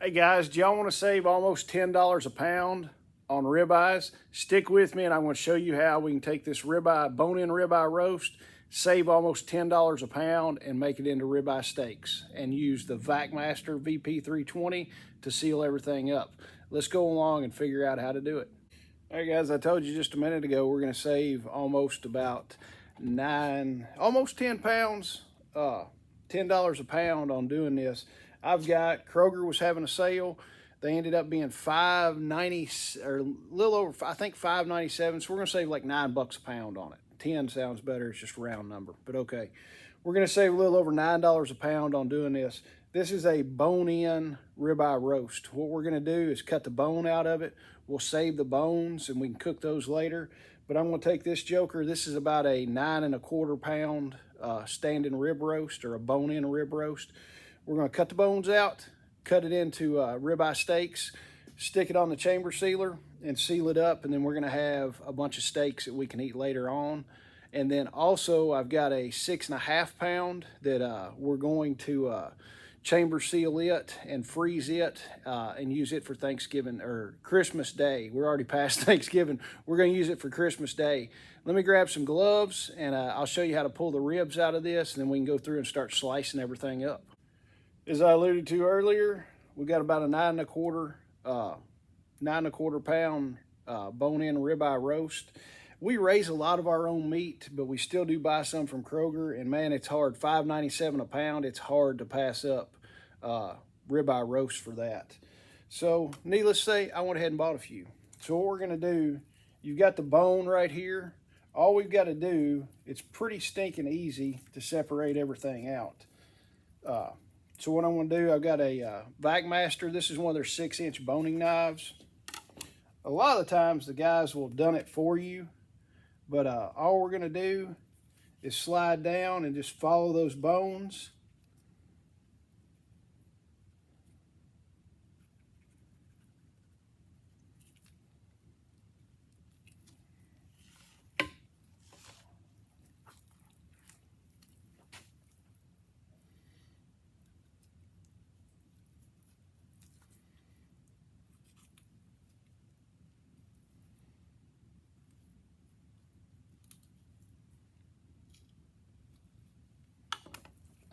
Hey guys, do y'all want to save almost $10 a pound on ribeyes? Stick with me and I'm going to show you how we can take this ribeye, bone-in ribeye roast, save almost $10 a pound and make it into ribeye steaks and use the VacMaster VP320 to seal everything up. Let's go along and figure out how to do it. All right guys, I told you just a minute ago we're going to save almost about almost 10 pounds, $10 a pound on doing this. I've got, Kroger was having a sale. They ended up being $5.90 or a little over, I think $5.97. So we're gonna save like $9 a pound on it. 10 sounds better, it's just a round number, but okay. We're gonna save a little over $9 a pound on doing this. This is a bone-in ribeye roast. What we're gonna do is cut the bone out of it. We'll save the bones and we can cook those later. But I'm gonna take this joker. This is about a 9¼ pound standing rib roast or a bone-in rib roast. We're going to cut the bones out, cut it into ribeye steaks, stick it on the chamber sealer and seal it up, and then we're going to have a bunch of steaks that we can eat later on. And then also I've got a 6½ pound that we're going to chamber seal it and freeze it and use it for Thanksgiving or Christmas Day. We're already past Thanksgiving. We're going to use it for Christmas Day. Let me grab some gloves and I'll show you how to pull the ribs out of this, and then we can go through and start slicing everything up. As I alluded to earlier, we got about a 9¼ pound bone-in ribeye roast. We raise a lot of our own meat, but we still do buy some from Kroger, and man, it's hard. $5.97 a pound. It's hard to pass up ribeye roast for that. So needless to say, I went ahead and bought a few. So what we're gonna do, you've got the bone right here. All we've got to do, it's pretty stinking easy to separate everything out. So what I'm going to do, I've got a VacMaster. This is one of their 6-inch boning knives. A lot of the times the guys will have done it for you, but all we're going to do is slide down and just follow those bones.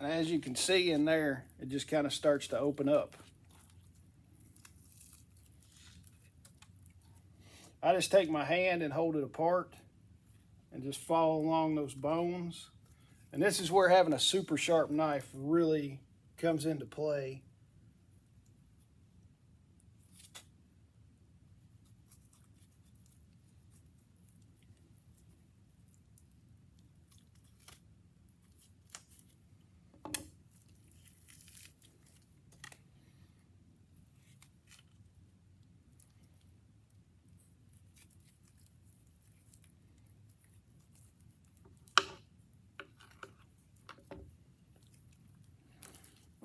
And as you can see in there, it just kind of starts to open up. I just take my hand and hold it apart and just follow along those bones. And this is where having a super sharp knife really comes into play.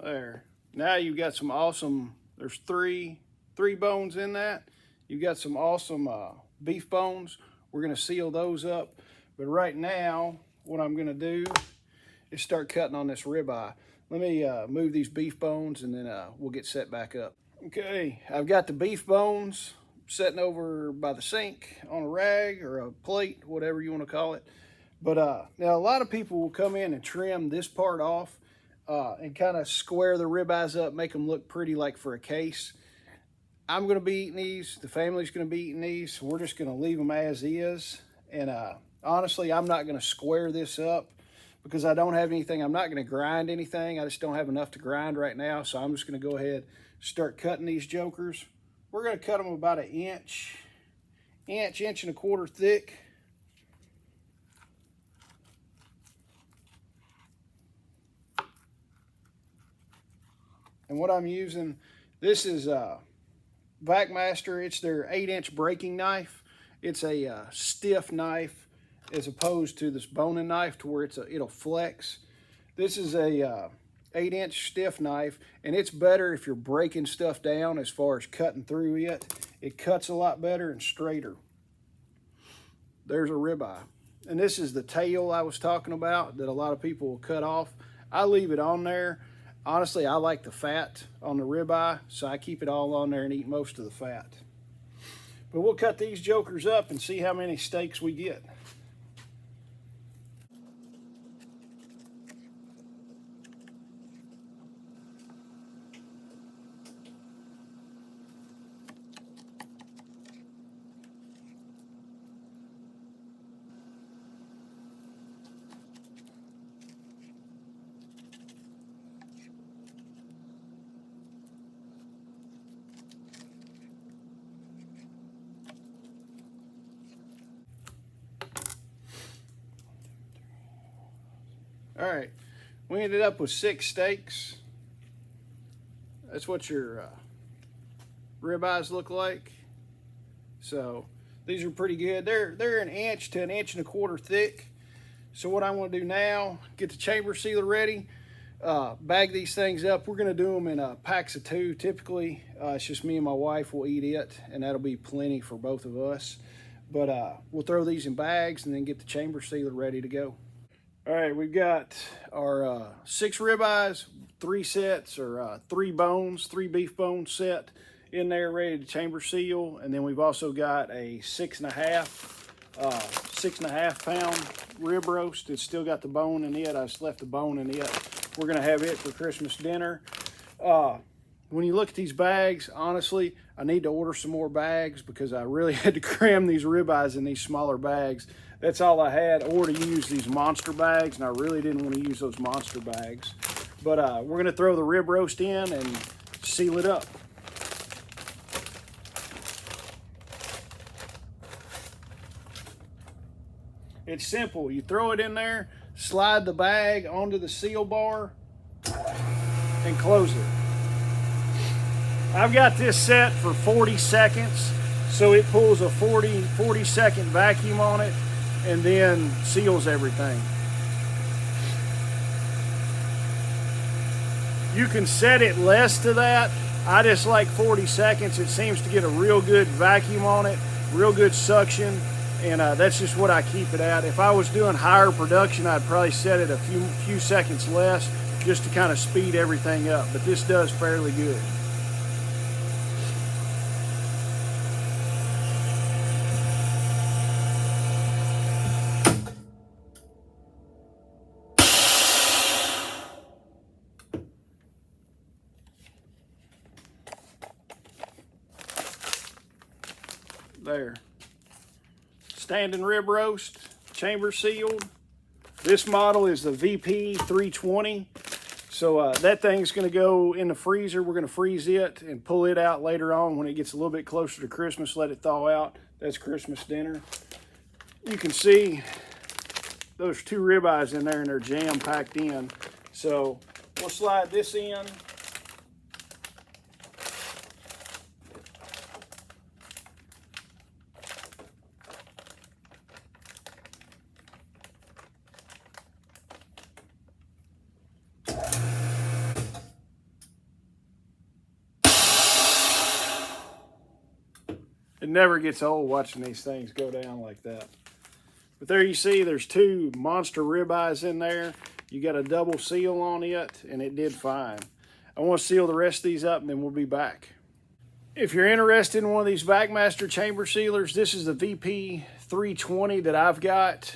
There. Now you've got some awesome, there's three bones in that. You've got some awesome beef bones. We're gonna seal those up. But right now, what I'm gonna do is start cutting on this ribeye. Let me move these beef bones and then we'll get set back up. Okay, I've got the beef bones sitting over by the sink on a rag or a plate, whatever you wanna call it. But now a lot of people will come in and trim this part off and kind of square the ribeyes up, make them look pretty like for a case. I'm going to be eating these. The family's going to be eating these. So we're just going to leave them as is. And honestly, I'm not going to square this up because I don't have anything. I'm not going to grind anything. I just don't have enough to grind right now. So I'm just going to go ahead and start cutting these jokers. We're going to cut them about an inch and a quarter thick. And what I'm using, this is VacMaster. It's their 8-inch breaking knife. It's a stiff knife as opposed to this boning knife to where it'll flex. This is a 8-inch stiff knife, and it's better if you're breaking stuff down as far as cutting through it. It cuts a lot better and straighter. There's a ribeye. And this is the tail I was talking about that a lot of people will cut off. I leave it on there. Honestly, I like the fat on the ribeye, so I keep it all on there and eat most of the fat. But we'll cut these jokers up and see how many steaks we get. All right, we ended up with 6 steaks. That's what your ribeyes look like. So these are pretty good. They're an inch to an inch and a quarter thick. So what I'm going to do now, get the chamber sealer ready, bag these things up. We're going to do them in packs of 2 typically. It's just me and my wife will eat it, and that'll be plenty for both of us. But we'll throw these in bags and then get the chamber sealer ready to go. All right, we've got our 6 ribeyes, 3 sets or 3 bones, 3 beef bones set in there ready to chamber seal. And then we've also got a 6.5 pound rib roast. It's still got the bone in it. I just left the bone in it. We're gonna have it for Christmas dinner. When you look at these bags, honestly, I need to order some more bags because I really had to cram these ribeyes in these smaller bags. That's all I had, or to use these monster bags, and I really didn't want to use those monster bags. But we're going to throw the rib roast in and seal it up. It's simple. You throw it in there, slide the bag onto the seal bar, and close it. I've got this set for 40 seconds, so it pulls a 40-second vacuum on it and then seals everything. You can set it less to that. I just like 40 seconds. It seems to get a real good vacuum on it, real good suction, and that's just what I keep it at. If I was doing higher production, I'd probably set it a few seconds less just to kind of speed everything up, but this does fairly good. There. Standing rib roast, chamber sealed. This model is the VP320. So that thing's gonna go in the freezer. We're gonna freeze it and pull it out later on when it gets a little bit closer to Christmas, let it thaw out. That's Christmas dinner. You can see those 2 ribeyes in there and they're jam packed in. So we'll slide this in. It never gets old watching these things go down like that. But there you see, there's 2 monster ribeyes in there. You got a double seal on it, and it did fine. I want to seal the rest of these up, and then we'll be back. If you're interested in one of these VacMaster chamber sealers, this is the VP320 that I've got.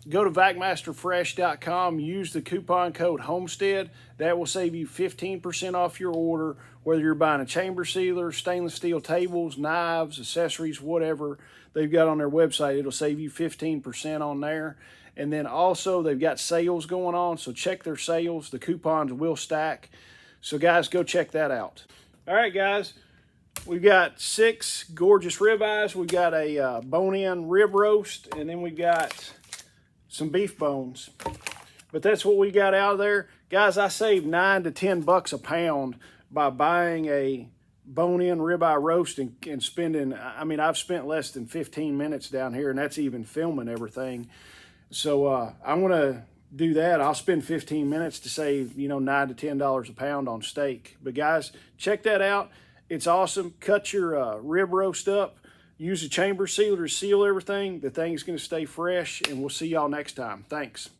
Go to VacMasterFresh.com, use the coupon code HOMESTEAD. That will save you 15% off your order, whether you're buying a chamber sealer, stainless steel tables, knives, accessories, whatever they've got on their website. It'll save you 15% on there. And then also they've got sales going on, so check their sales. The coupons will stack. So guys, go check that out. All right, guys. We've got 6 gorgeous ribeyes. We've got a bone-in rib roast, and then we've got some beef bones. But that's what we got out of there. Guys, I saved $9 to $10 a pound by buying a bone-in ribeye roast and spending, I mean, I've spent less than 15 minutes down here, and that's even filming everything. So I'm gonna do that. I'll spend 15 minutes to save, you know, $9 to $10 a pound on steak. But guys, check that out. It's awesome. Cut your rib roast up. Use a chamber sealer to seal everything. The thing's going to stay fresh, and we'll see y'all next time. Thanks.